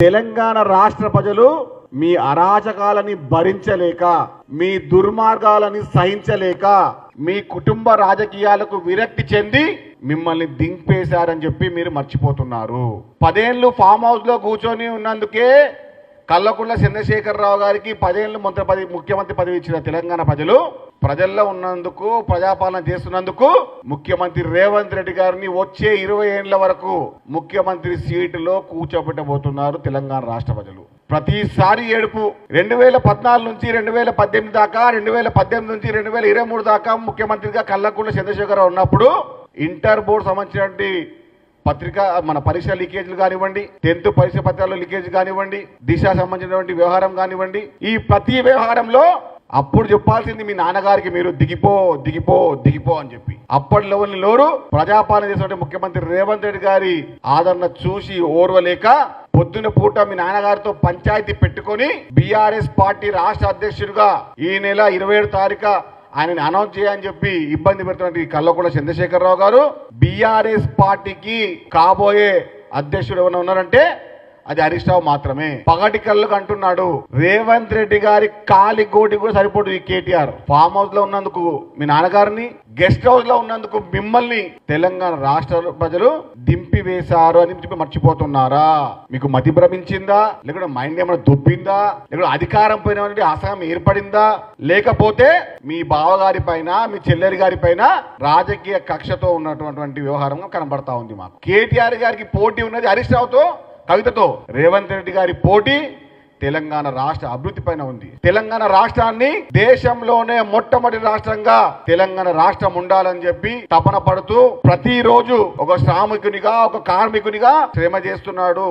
తెలంగాణ రాష్ట్ర ప్రజలు మీ అరాచకాలని భరించలేక, మీ దుర్మార్గాలని సహించలేక, మీ కుటుంబ రాజకీయాలకు విరక్తి చెంది మిమ్మల్ని దింపేశారని చెప్పి మీరు మర్చిపోతున్నారు. 10 ఏళ్ళు ఫామ్ హౌస్ లో కూర్చొని ఉన్నందుకే కల్వకుంట్ల చంద్రశేఖరరావు గారికి 10 ఏళ్ళు ముఖ్యమంత్రి పదవి ఇచ్చిన తెలంగాణ ప్రజలు ప్రజల్లో ఉన్నందుకు, ప్రజాపాలన చేస్తున్నందుకు ముఖ్యమంత్రి రేవంత్ రెడ్డి గారిని వచ్చే 20 ఏళ్ల వరకు ముఖ్యమంత్రి సీటులో కూర్చోబెట్టబోతున్నారు తెలంగాణ రాష్ట్ర ప్రజలు. ప్రతిసారి ఏడుపు. 2014 నుంచి 2018 దాకా, 2018 నుంచి 2023 దాకా ముఖ్యమంత్రిగా కల్వకుంట్ల చంద్రశేఖరరావు ఉన్నప్పుడు ఇంటర్ బోర్డు సంబంధించినటువంటి పత్రిక మన పరీక్ష లీకేజీలు కానివ్వండి, 10th పరీక్ష పత్రాల్లో లీకేజ్ కానివ్వండి, దిశ సంబంధించినటువంటి వ్యవహారం కానివ్వండి, ఈ ప్రతి వ్యవహారంలో అప్పుడు చెప్పాల్సింది మీ నాన్నగారికి మీరు దిగిపో దిగిపో దిగిపో అని చెప్పి. అప్పటిలోని లోరు ప్రజాపాలన చేసినటువంటి ముఖ్యమంత్రి రేవంత్ రెడ్డి గారి ఆదరణ చూసి ఓర్వలేక పొద్దున పూట మీ నాన్నగారితో పంచాయతీ పెట్టుకొని బీఆర్ఎస్ పార్టీ రాష్ట్ర అధ్యక్షుడిగా ఈ నెల 27 తారీఖు ఆయనని అనౌన్స్ చేయని చెప్పి ఇబ్బంది పెడుతున్నటువంటి కల్వకుంట్ల చంద్రశేఖరరావు గారు బీఆర్ఎస్ పార్టీకి కాబోయే అధ్యక్షుడు ఎవరైనా ఉన్నారంటే అది హరీష్ రావు మాత్రమే. పగటి కళ్ళకు అంటున్నాడు. రేవంత్ రెడ్డి గారి కాలి గోటి కూడా సరిపోదు ఈ కేటీఆర్. ఫామ్ హౌస్ లో ఉన్నందుకు మీ నాన్నగారిని, గెస్ట్ హౌస్ లో ఉన్నందుకు మిమ్మల్ని తెలంగాణ రాష్ట్ర ప్రజలు దింపి వేశారు అని చెప్పి మర్చిపోతున్నారా? మీకు మతి భ్రమించిందా? లేకుంటే మైండ్ ఏమైనా దొబ్బిందా? లేకుంటే అధికారం పైన అసహనం ఏర్పడిందా? లేకపోతే మీ బావగారి పైన, మీ చెల్లెలి గారి పైన రాజకీయ కక్షతో ఉన్నటువంటి వ్యవహారంగా కనబడతా ఉంది మాకు. కేటీఆర్ గారికి పోటీ ఉన్నది హరీష్ రావుతో, కవితతో. రేవంత్ రెడ్డి గారి పోటీ తెలంగాణ రాష్ట్ర అభివృద్ధి పైన ఉంది. తెలంగాణ రాష్ట్రాన్ని దేశంలోనే మొట్టమొదటి రాష్ట్రంగా తెలంగాణ రాష్ట్రం ఉండాలని చెప్పి తపన పడుతూ ప్రతిరోజు ఒక శ్రామికునిగా, ఒక కార్మికునిగా శ్రమ చేస్తున్నాడు.